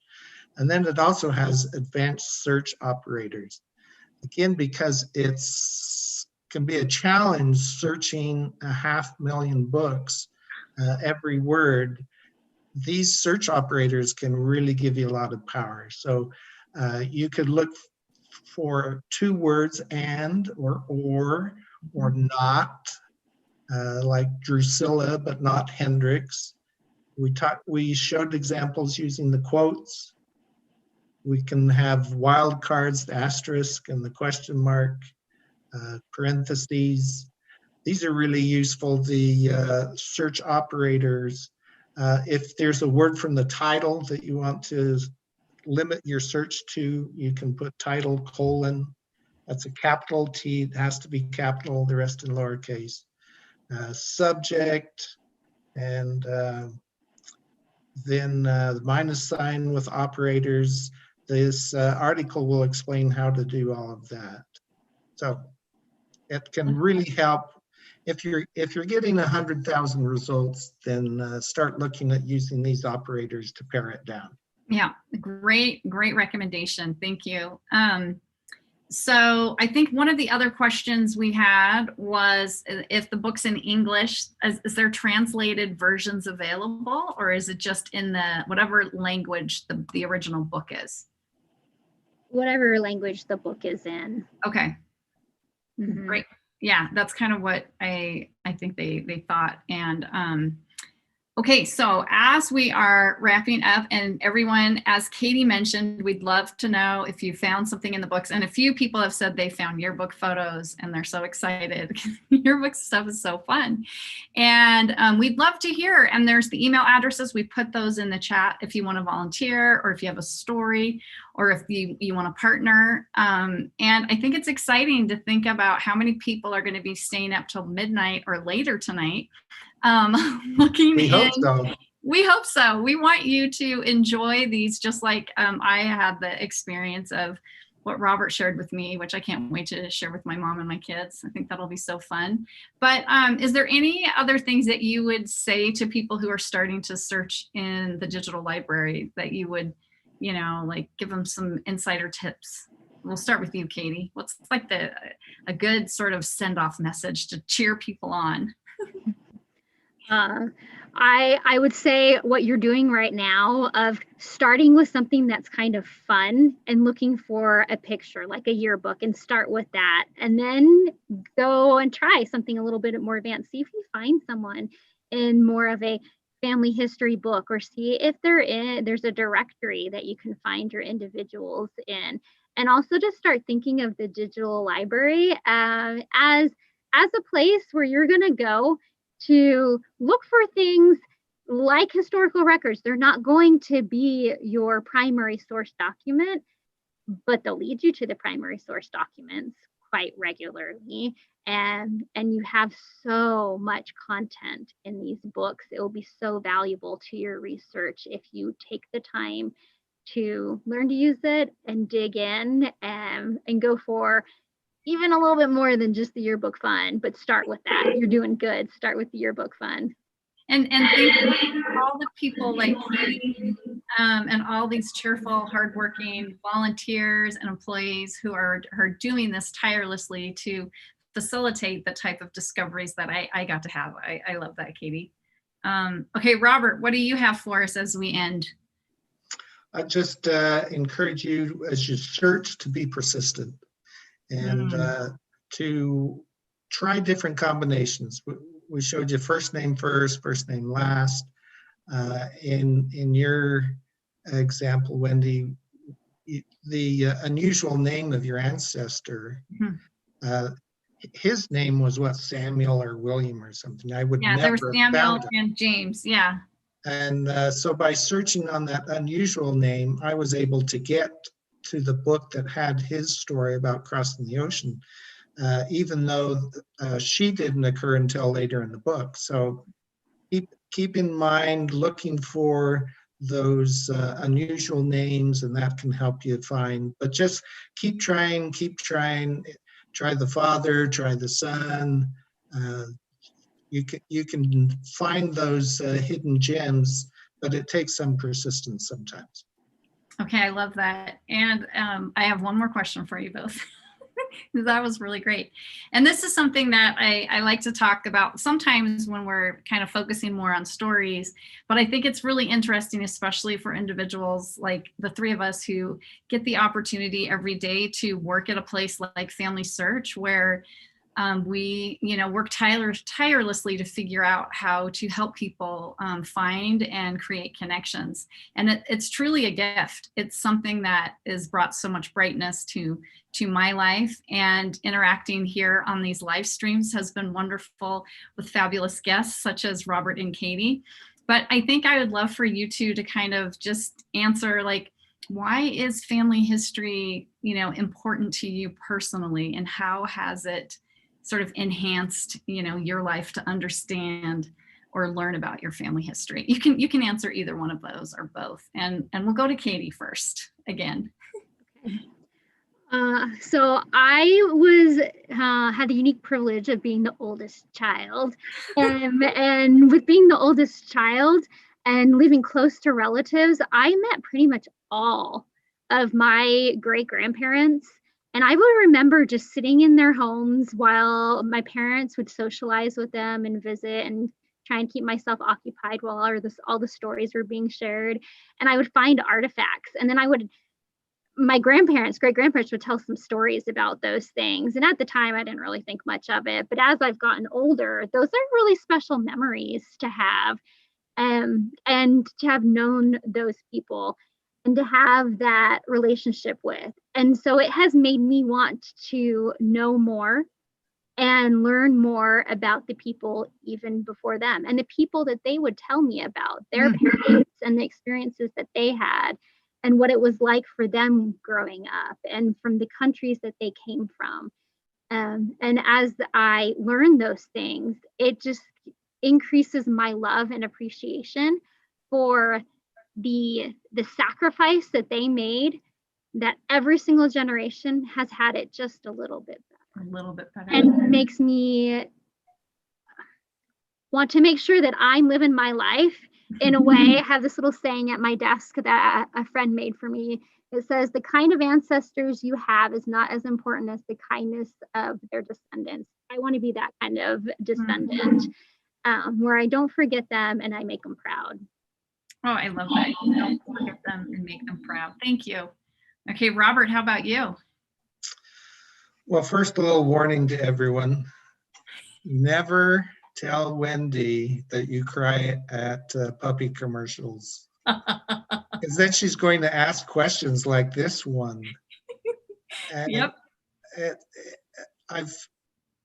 And then it also has advanced search operators. Again, because it's can be a challenge searching 500,000 books, every word, these search operators can really give you a lot of power. So you could look for 2 words, and, or not, like Drusilla, but not Hendrix. We showed examples using the quotes. We can have wildcards, the asterisk and the question mark, parentheses. These are really useful. The search operators, if there's a word from the title that you want to limit your search to, you can put title colon. That's a capital T, it has to be capital, the rest in lowercase. Subject, and then the minus sign with operators. This article will explain how to do all of that. So it can really help. If you're getting 100,000 results, then start looking at using these operators to pare it down. Yeah, great recommendation. Thank you. So I think one of the other questions we had was if the book's in English, is there translated versions available, or is it just in the whatever language the original book is? Whatever language the book is in. Okay. Great. Yeah, that's kind of what I think they thought. And okay, so as we are wrapping up, and everyone, as Katie mentioned, we'd love to know if you found something in the books. And a few people have said they found yearbook photos and they're so excited. Yearbook stuff is so fun. And we'd love to hear. And there's the email addresses. We put those in the chat if you want to volunteer, or if you have a story, or if you want to partner. And I think it's exciting to think about how many people are going to be staying up till midnight or later tonight. Looking we in. Hope so. We hope so. We want you to enjoy these, just like I had the experience of what Robert shared with me, which I can't wait to share with my mom and my kids. I think that'll be so fun. But is there any other things that you would say to people who are starting to search in the digital library that you would like give them some insider tips? We'll start with you, Katie. What's like a good sort of send-off message to cheer people on? I would say what you're doing right now of starting with something that's kind of fun and looking for a picture like a yearbook, and start with that, and then go and try something a little bit more advanced. See if you find someone in more of a family history book, or see if there's a directory that you can find your individuals in. And also just start thinking of the digital library as a place where you're going to go to look for things like historical records. They're not going to be your primary source document, but they'll lead you to the primary source documents quite regularly. And you have so much content in these books. It will be so valuable to your research if you take the time to learn to use it and dig in and go for even a little bit more than just the yearbook fun, but start with that. You're doing good. Start with the yearbook fun. And thank you for all the people like Katie and all these cheerful, hardworking volunteers and employees who are doing this tirelessly to facilitate the type of discoveries that I got to have. I love that, Katie. Okay, Robert, what do you have for us as we end? I just encourage you as you search to be persistent and to try different combinations. We showed you first name first, first name last. In your example, Wendy, the unusual name of your ancestor, his name was what, Samuel or William or something. I would never there was Samuel and James, yeah. And so by searching on that unusual name, I was able to get to the book that had his story about crossing the ocean, even though she didn't occur until later in the book. So keep in mind looking for those unusual names, and that can help you find, but just keep trying, try the father, try the son. You can find those hidden gems, but it takes some persistence sometimes. Okay, I love that. And I have one more question for you both. That was really great. And this is something that I like to talk about sometimes when we're kind of focusing more on stories, but I think it's really interesting, especially for individuals like the three of us who get the opportunity every day to work at a place like FamilySearch, where we, work tirelessly to figure out how to help people find and create connections. And it's truly a gift. It's something that has brought so much brightness to my life, and interacting here on these live streams has been wonderful with fabulous guests such as Robert and Katie. But I think I would love for you two to kind of just answer, like, why is family history, important to you personally, and how has it sort of enhanced, your life to understand or learn about your family history? You can answer either one of those or both, and we'll go to Katie first again. Okay. So I had the unique privilege of being the oldest child, and with being the oldest child and living close to relatives, I met pretty much all of my great grandparents. And I would remember just sitting in their homes while my parents would socialize with them and visit, and try and keep myself occupied while all the stories were being shared. And I would find artifacts, and then my great grandparents would tell some stories about those things. And at the time, I didn't really think much of it. But as I've gotten older, those are really special memories to have, and to have known those people and to have that relationship with. And so it has made me want to know more and learn more about the people even before them, and the people that they would tell me about, their parents and the experiences that they had, and what it was like for them growing up, and from the countries that they came from. And as I learn those things, it just increases my love and appreciation for the sacrifice that they made, that every single generation has had it just a little bit better. And makes me want to make sure that I'm living my life in a way. I have this little saying at my desk that a friend made for me. It says, the kind of ancestors you have is not as important as the kindness of their descendants. I want to be that kind of descendant, where I don't forget them and I make them proud. Oh, I love that. Don't forget them and make them proud. Thank you. Okay, Robert, how about you? Well, first, a little warning to everyone. Never tell Wendy that you cry at puppy commercials. Because then she's going to ask questions like this one. And Yep. I've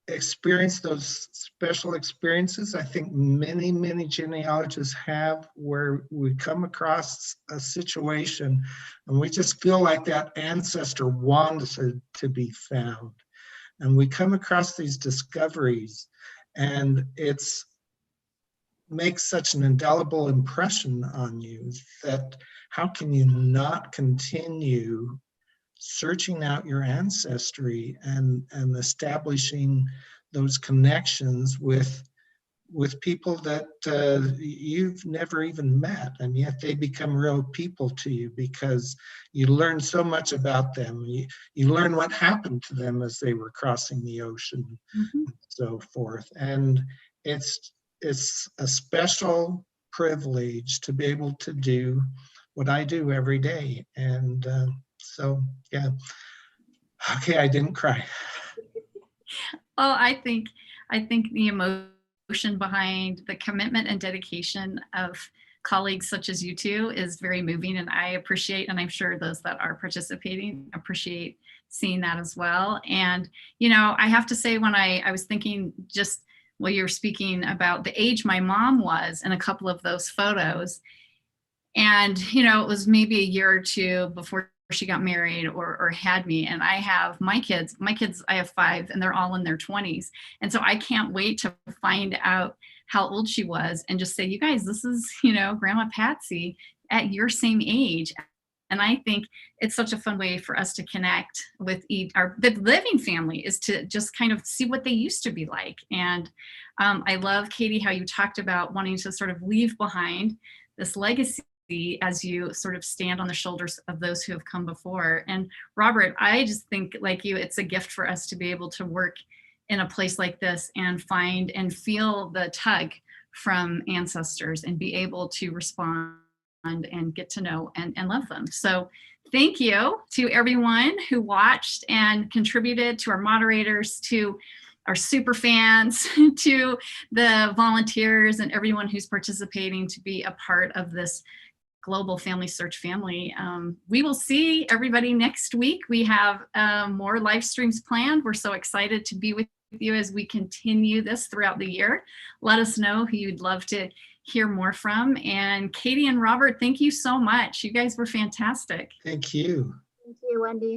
experienced those special experiences. I think many, many genealogists have, where we come across a situation and we just feel like that ancestor wants to be found. And we come across these discoveries, and it's makes such an indelible impression on you that how can you not continue searching out your ancestry and establishing those connections with people that you've never even met, and yet they become real people to you because you learn so much about them. You learn what happened to them as they were crossing the ocean, and so forth. And it's a special privilege to be able to do what I do every day. And so, yeah. Okay, I didn't cry. Well, I think the emotion behind the commitment and dedication of colleagues such as you two is very moving, and I appreciate, and I'm sure those that are participating appreciate seeing that as well. And, you know, I have to say, when I was thinking, just while you were speaking about the age my mom was in a couple of those photos, and, you know, it was maybe a year or two before she got married or had me. And I have my kids, I have 5, and they're all in their 20s. And so I can't wait to find out how old she was and just say, you guys, this is, you know, Grandma Patsy at your same age. And I think it's such a fun way for us to connect with the living family, is to just kind of see what they used to be like. And I love, Katie, how you talked about wanting to sort of leave behind this legacy as you sort of stand on the shoulders of those who have come before. And Robert, I just think, like you, it's a gift for us to be able to work in a place like this and find and feel the tug from ancestors and be able to respond and get to know and love them. So thank you to everyone who watched and contributed, to our moderators, to our super fans, to the volunteers, and everyone who's participating to be a part of this global Family Search family. We will see everybody next week. We have more live streams planned. We're so excited to be with you as we continue this throughout the year. Let us know who you'd love to hear more from. And Katie and Robert, thank you so much. You guys were fantastic. Thank you. Thank you, Wendy.